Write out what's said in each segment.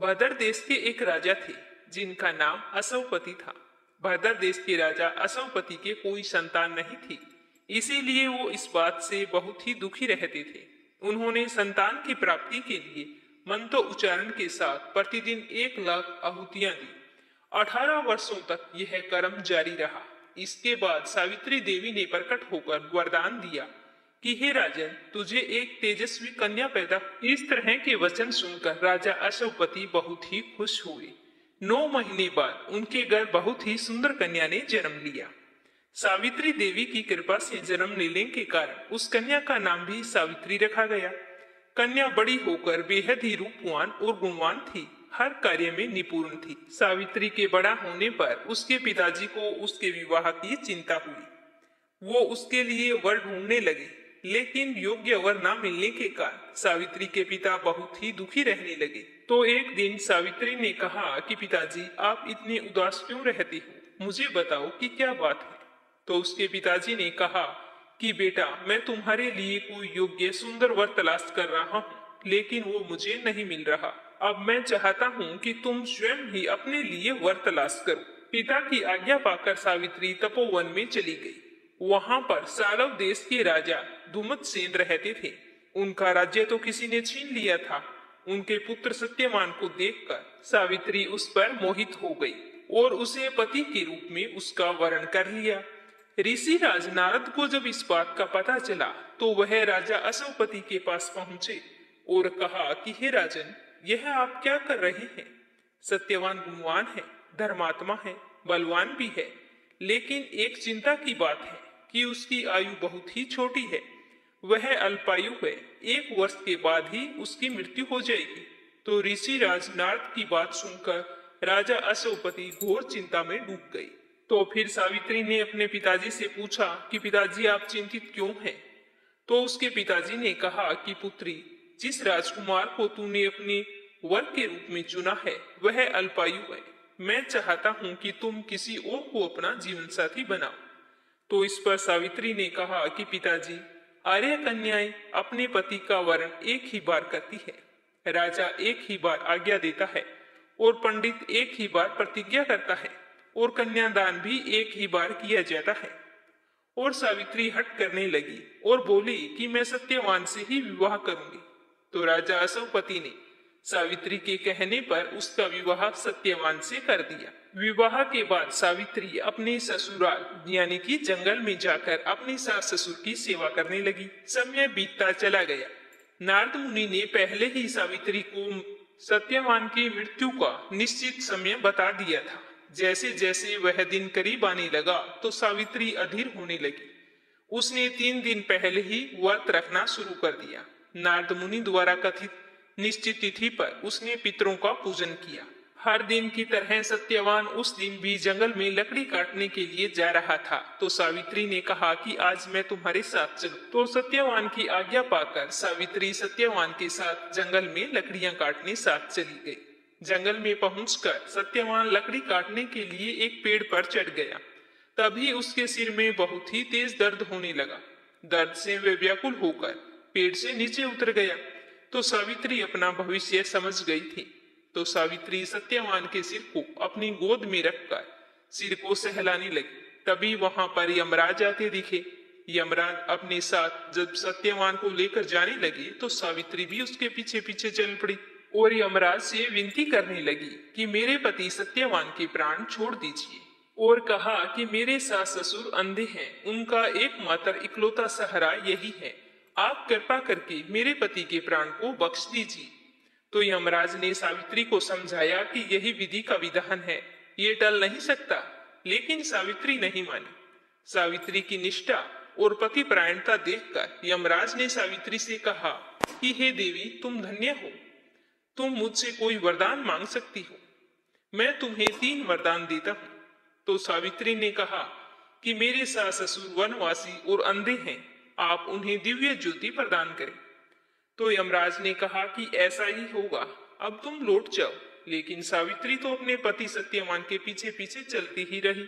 भद्र देश के एक राजा थे जिनका नाम असवपति था। भद्र देश के राजा असवपति के कोई संतान नहीं थी, इसीलिए वो इस बात से बहुत ही दुखी रहते थे। उन्होंने संतान की प्राप्ति के लिए मंत्र उच्चारण के साथ प्रतिदिन 1 लाख आहुतियां दी। 18 वर्षों तक यह कर्म जारी रहा। इसके बाद सावित्री देवी ने प्रकट होकर वरदान दिया कि हे राजन, तुझे एक तेजस्वी कन्या पैदा। इस तरह के वचन सुनकर राजा अश्वपति बहुत ही खुश हुए। 9 महीने बाद उनके घर बहुत ही सुंदर कन्या ने जन्म लिया। सावित्री देवी की कृपा से जन्म लेने के कारण उस कन्या का नाम भी सावित्री रखा गया। कन्या बड़ी होकर बेहद ही रूपवान और गुणवान थी, हर कार्य में निपुण थी। सावित्री के बड़ा होने पर उसके पिताजी को उसके विवाह की चिंता हुई। वो उसके लिए वर ढूंढने लगे, लेकिन योग्य वर न मिलने के कारण सावित्री के पिता बहुत ही दुखी रहने लगे। तो एक दिन सावित्री ने कहा कि पिताजी, आप इतने उदास क्यों रहते हो? मुझे बताओ कि क्या बात है। तो उसके पिताजी ने कहा कि बेटा, मैं तुम्हारे लिए कोई योग्य सुंदर वर तलाश कर रहा हूँ, लेकिन वो मुझे नहीं मिल रहा। अब मैं चाहता हूँ कि तुम स्वयं ही अपने लिए वर तलाश करो। पिता की आज्ञा पाकर सावित्री तपोवन में चली गई। वहां पर सालव देश के राजा धुमतसेन रहते थे। उनका राज्य तो किसी ने छीन लिया था। उनके पुत्र सत्यवान को देखकर सावित्री उस पर मोहित हो गई और उसे पति के रूप में उसका वरण कर लिया। ऋषि राज नारद को जब इस बात का पता चला तो वह राजा अश्वपति के पास पहुंचे और कहा कि हे राजन, यह आप क्या कर रहे हैं? सत्यवान गुणवान है, धर्मात्मा है, बलवान भी है, लेकिन एक चिंता की बात है कि उसकी आयु बहुत ही छोटी है। वह अल्पायु है, 1 वर्ष के बाद ही उसकी मृत्यु हो जाएगी। तो ऋषि राज नारद की बात सुनकर राजा अश्वपति घोर चिंता में डूब गई। तो फिर सावित्री ने अपने पिताजी से पूछा कि पिताजी, आप चिंतित क्यों हैं? तो उसके पिताजी ने कहा कि पुत्री, जिस राजकुमार को तूने अपने वर के रूप में चुना है वह अल्पायु है। मैं चाहता हूँ कि तुम किसी और को अपना जीवन साथी बनाओ। तो इस पर सावित्री ने कहा कि पिताजी, आर्य कन्याएं अपने पति का वरण एक ही बार करती है। राजा एक ही बार आज्ञा देता है और पंडित एक ही बार प्रतिज्ञा करता है और कन्यादान भी एक ही बार किया जाता है। और सावित्री हट करने लगी और बोली कि मैं सत्यवान से ही विवाह करूंगी। तो राजा अश्वपति ने सावित्री के कहने पर उसका विवाह सत्यवान से कर दिया। विवाह के बाद सावित्री अपने ससुराल यानी कि जंगल में जाकर अपने सास ससुर की सेवा करने लगी। समय बीतता चला गया। नारद मुनि ने पहले ही सावित्री को सत्यवान की मृत्यु का निश्चित समय बता दिया था। जैसे जैसे वह दिन करीब आने लगा तो सावित्री अधीर होने लगी। उसने 3 दिन पहले ही व्रत रखना शुरू कर दिया। नारद मुनि द्वारा कथित निश्चित तिथि पर उसने पितरों का पूजन किया। हर दिन की तरह सत्यवान उस दिन भी जंगल में लकड़ी काटने के लिए जा रहा था। तो सावित्री ने कहा कि आज मैं तुम्हारे साथ चलूं। तो सत्यवान की आज्ञा पाकर सावित्री सत्यवान के साथ जंगल में लकड़ियां काटने साथ चली गई। जंगल में पहुंचकर सत्यवान लकड़ी काटने के लिए एक पेड़ पर चढ़ गया। तभी उसके सिर में बहुत ही तेज दर्द होने लगा। दर्द से वह व्याकुल होकर पेड़ से नीचे उतर गया। तो सावित्री अपना भविष्य समझ गई थी। तो सावित्री सत्यवान के सिर को अपनी गोद में रखकर सिर को सहलाने लगी। तभी वहां पर यमराज आते दिखे। यमराज अपने साथ जब सत्यवान को लेकर जाने लगे तो सावित्री भी उसके पीछे पीछे चल पड़ी और यमराज से विनती करने लगी कि मेरे पति सत्यवान के प्राण छोड़ दीजिए, और कहा कि मेरे सास ससुर अंधे हैं, उनका एकमात्र इकलौता सहारा यही है। आप कृपा करके मेरे पति के प्राण को बख्श दीजिए। तो यमराज ने सावित्री को समझाया कि यही विधि का विधान है, ये टल नहीं सकता, लेकिन सावित्री नहीं मानी। सावित्री की निष्ठा और पति परायणता देखकर यमराज ने सावित्री से कहा कि हे देवी, तुम धन्य हो, तुम मुझसे कोई वरदान मांग सकती हो। मैं तुम्हें 3 वरदान देता हूँ। तो सावित्री ने कहा कि मेरे सास ससुर वनवासी और अंधे हैं, आप उन्हें दिव्य ज्योति प्रदान करें। तो यमराज ने कहा कि ऐसा ही होगा, अब तुम लौट जाओ। लेकिन सावित्री तो अपने पति सत्यवान के पीछे पीछे चलती ही रही।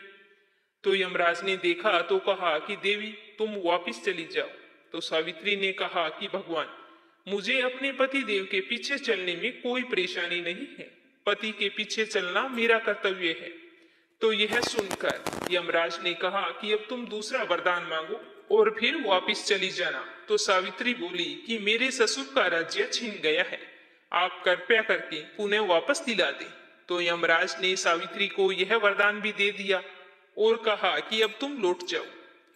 तो यमराज ने देखा तो कहा कि देवी, तुम वापिस चली जाओ। तो सावित्री ने कहा कि भगवान, मुझे अपने पति देव के पीछे चलने में कोई परेशानी नहीं है, पति के पीछे चलना मेरा कर्तव्य है। तो यह सुनकर यमराज ने कहा कि अब तुम दूसरा वरदान मांगो और फिर वापिस चली जाना। तो सावित्री बोली कि मेरे ससुर का राज्य छीन गया है, आप कृपया करके पुनः वापस दिला दें। तो यमराज ने सावित्री को यह वरदान भी दे दिया और कहा कि अब तुम लौट जाओ।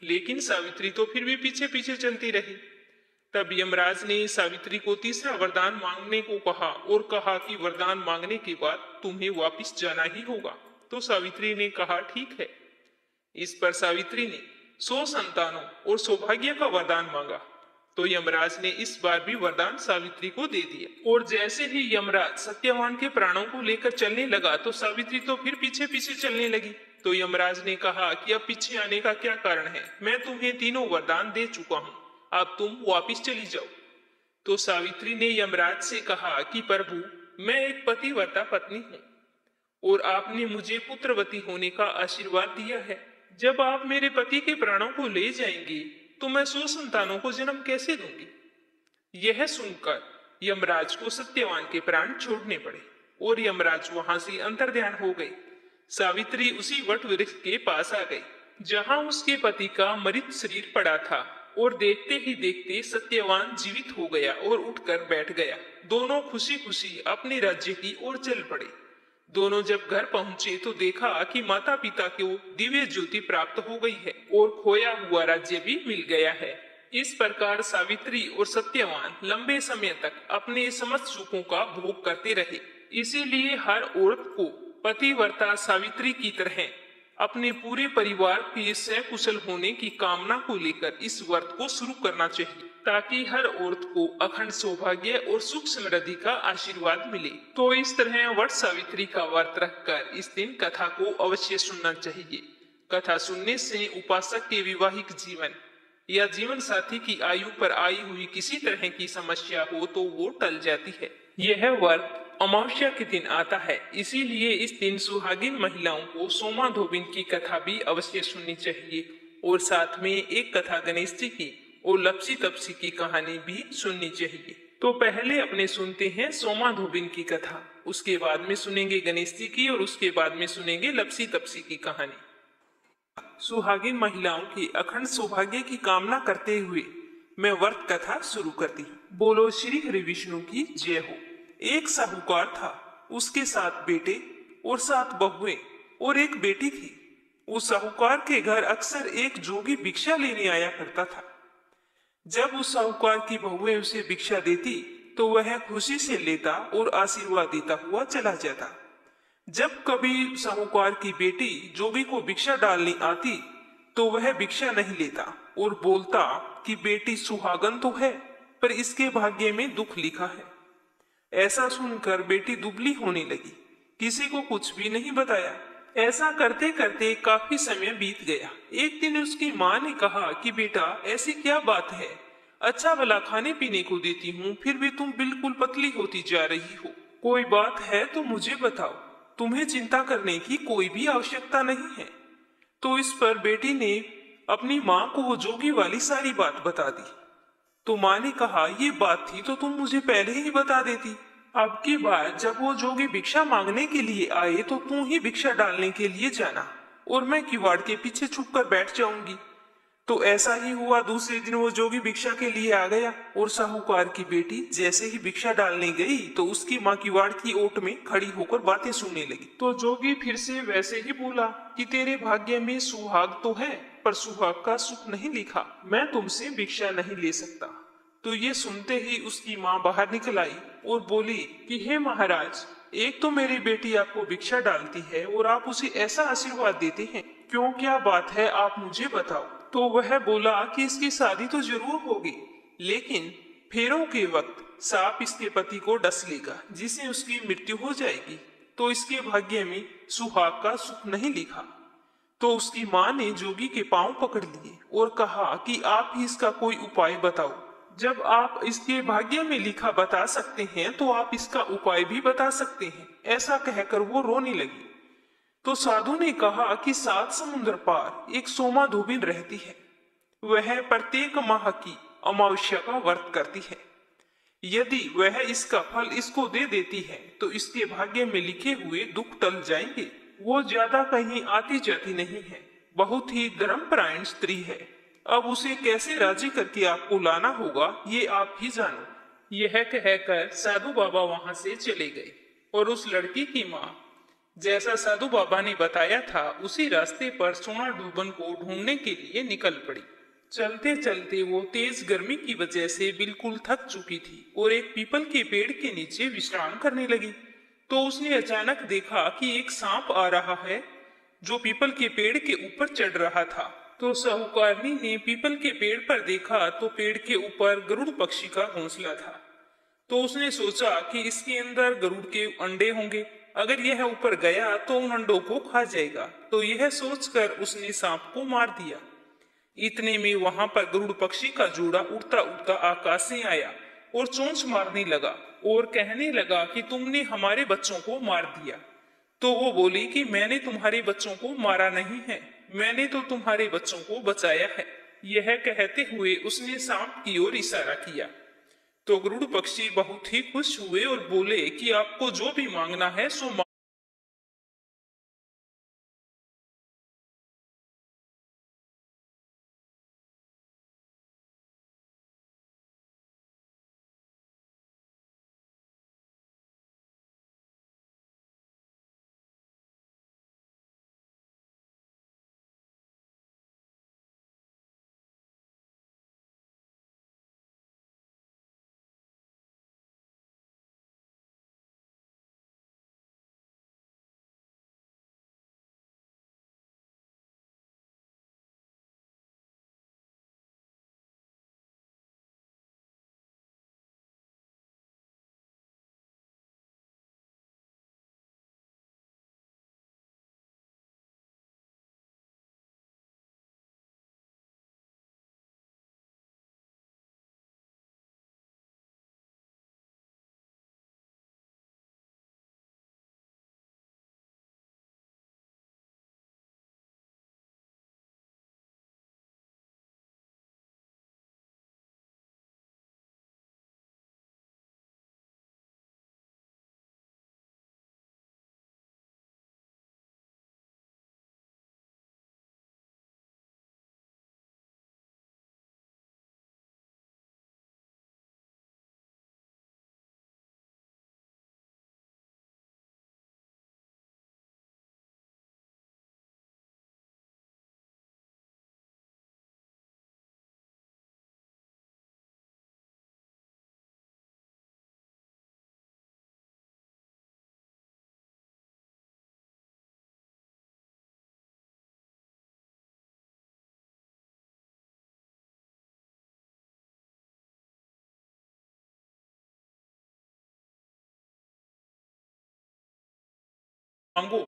लेकिन सावित्री तो फिर भी पीछे पीछे चलती रही। तब यमराज ने सावित्री को तीसरा वरदान मांगने को कहा और कहा कि वरदान मांगने के बाद तुम्हें वापस जाना ही होगा। तो सावित्री ने कहा ठीक है। इस पर सावित्री ने 100 संतानों और सौभाग्य का वरदान मांगा। तो यमराज ने इस बार भी वरदान सावित्री को दे दिया। और जैसे ही यमराज सत्यवान के प्राणों को लेकर चलने लगा तो सावित्री तो फिर पीछे पीछे चलने लगी। तो यमराज ने कहा कि अब पीछे आने का क्या कारण है, मैं तुम्हें तीनों वरदान दे चुका हूँ, अब तुम वापिस चली जाओ। तो सावित्री ने यमराज से कहा कि प्रभु, मैं एक पतिव्रता पत्नी हूँ और आपने मुझे पुत्रवती होने का आशीर्वाद दिया है। जब आप मेरे पति के प्राणों को ले जाएंगे तो मैं 100 संतानों को जन्म कैसे दूंगी। यह सुनकर यमराज को सत्यवान के प्राण छोड़ने पड़े और यमराज वहां से अंतर्ध्यान हो गए। सावित्री उसी वट वृक्ष के पास आ गई जहां उसके पति का मृत शरीर पड़ा था और देखते ही देखते सत्यवान जीवित हो गया और उठकर बैठ गया। दोनों खुशी खुशी अपने राज्य की ओर चल पड़े। दोनों जब घर पहुंचे तो देखा कि माता पिता को दिव्य ज्योति प्राप्त हो गई है और खोया हुआ राज्य भी मिल गया है। इस प्रकार सावित्री और सत्यवान लंबे समय तक अपने समस्त सुखों का भोग करते रहे। इसीलिए हर औरत को पतिव्रता सावित्री की तरह अपने पूरे परिवार के सकुशल होने की कामना को लेकर इस व्रत को शुरू करना चाहिए, ताकि हर औरत को अखंड सौभाग्य और सुख समृद्धि का आशीर्वाद मिले। तो इस तरह वट सावित्री का व्रत रखकर इस दिन कथा को अवश्य सुनना चाहिए। कथा सुनने से उपासक के वैवाहिक जीवन या जीवन साथी की आयु पर आई हुई किसी तरह की समस्या हो तो वो टल जाती है। यह व्रत अमावस्या के दिन आता है, इसीलिए इस दिन सुहागिन महिलाओं को सोमा धोबिन की कथा भी अवश्य सुननी चाहिए और साथ में एक कथा गणेश जी की और लपसी तपसी की कहानी भी सुननी चाहिए। तो पहले अपने सुनते हैं सोमा धोबिन की कथा, उसके बाद में सुनेंगे गणेश जी की और उसके बाद में सुनेंगे लपसी तपसी की कहानी। सुहागिन महिलाओं के अखंड सौभाग्य की कामना करते हुए मैं व्रत कथा शुरू करती हूँ। बोलो श्री हरि विष्णु की जय हो। एक साहूकार था, उसके 7 बेटे और 7 बहुएं और एक बेटी थी। उस साहूकार के घर अक्सर एक जोगी भिक्षा लेने आया करता था। जब उस साहूकार की बहुएं उसे भिक्षा देती तो वह खुशी से लेता और आशीर्वाद देता हुआ चला जाता। जब कभी साहूकार की बेटी जोगी को भिक्षा डालने आती तो वह भिक्षा नहीं लेता और बोलता कि बेटी सुहागन तो है पर इसके भाग्य में दुख लिखा है। ऐसा सुनकर बेटी दुबली होने लगी, किसी को कुछ भी नहीं बताया। ऐसा करते करते काफी समय बीत गया। एक दिन उसकी माँ ने कहा कि बेटा ऐसी क्या बात है, अच्छा भला खाने पीने को देती हूँ फिर भी तुम बिल्कुल पतली होती जा रही हो, कोई बात है तो मुझे बताओ, तुम्हें चिंता करने की कोई भी आवश्यकता नहीं है। तो इस पर बेटी ने अपनी माँ को वो जोगी वाली सारी बात बता दी। तो माँ ने कहा ये बात थी तो तुम मुझे पहले ही बता देती। अब की बार जब वो जोगी भिक्षा मांगने के लिए आए तो तू ही भिक्षा डालने के लिए जाना और मैं किवाड़ के पीछे छुपकर बैठ जाऊंगी। तो ऐसा ही हुआ। दूसरे दिन वो जोगी भिक्षा के लिए आ गया और साहूकार की बेटी जैसे ही भिक्षा डालने गई तो उसकी माँ किवाड़ की ओट में खड़ी होकर बातें सुनने लगी। तो जोगी फिर से वैसे ही बोला कि तेरे भाग्य में सुहाग तो है पर सुहाग का सुख नहीं लिखा, मैं तुमसे भिक्षा नहीं ले सकता। तो ये सुनते ही उसकी माँ बाहर निकल आई और बोली कि हे महाराज, एक तो मेरी बेटी आपको भिक्षा डालती है और आप उसे ऐसा आशीर्वाद देते हैं, क्यों, क्या बात है, आप मुझे बताओ। तो वह बोला कि इसकी शादी तो जरूर होगी, लेकिन फेरों के वक्त सांप इसके पति को डस लेगा जिससे उसकी मृत्यु हो जाएगी, तो इसके भाग्य में सुहाग का सुख नहीं लिखा। तो उसकी माँ ने जोगी के पांव पकड़ लिए और कहा कि आप ही इसका कोई उपाय बताओ। जब आप इसके भाग्य में लिखा बता सकते हैं तो आप इसका उपाय भी बता सकते हैं। ऐसा कहकर वो रोने लगी। तो साधु ने कहा कि 7 समुद्र पार एक सोमा धोबिन रहती है, वह प्रत्येक माह की अमावस्या का व्रत करती है। यदि वह इसका फल इसको दे देती है तो इसके भाग्य में लिखे हुए दुख टल जाएंगे। वो ज्यादा कहीं आती जाती नहीं है, बहुत ही धर्मपरायण स्त्री है। अब उसे कैसे राजी करके आपको लाना होगा ये आप ही जानो। यह कहकर साधु बाबा वहां से चले गए और उस लड़की की माँ जैसा साधु बाबा ने बताया था उसी रास्ते पर सोना डूबन को ढूंढने के लिए निकल पड़ी। चलते चलते वो तेज गर्मी की वजह से बिल्कुल थक चुकी थी और एक पीपल के पेड़ के नीचे विश्राम करने लगी। तो उसने अचानक देखा कि एक सांप आ रहा है जो पीपल के पेड़ के ऊपर चढ़ रहा था। तो साहूकारनी ने पीपल के पेड़ पर देखा तो पेड़ के ऊपर गरुड़ पक्षी का घोंसला था। तो उसने सोचा कि इसके अंदर गरुड़ के अंडे होंगे, अगर यह ऊपर गया तो उन अंडों को खा जाएगा। तो यह सोचकर उसने सांप को मार दिया। इतने में वहां पर गरुड़ पक्षी का जोड़ा उड़ता उड़ता आकाश से आया और चोंच मारने लगा और कहने लगा कि तुमने हमारे बच्चों को मार दिया। तो वो बोली कि मैंने तुम्हारे बच्चों को मारा नहीं है, मैंने तो तुम्हारे बच्चों को बचाया है। यह कहते हुए उसने सांप की ओर इशारा किया। तो गरुड़ पक्षी बहुत ही खुश हुए और बोले कि आपको जो भी मांगना है सो मांगो।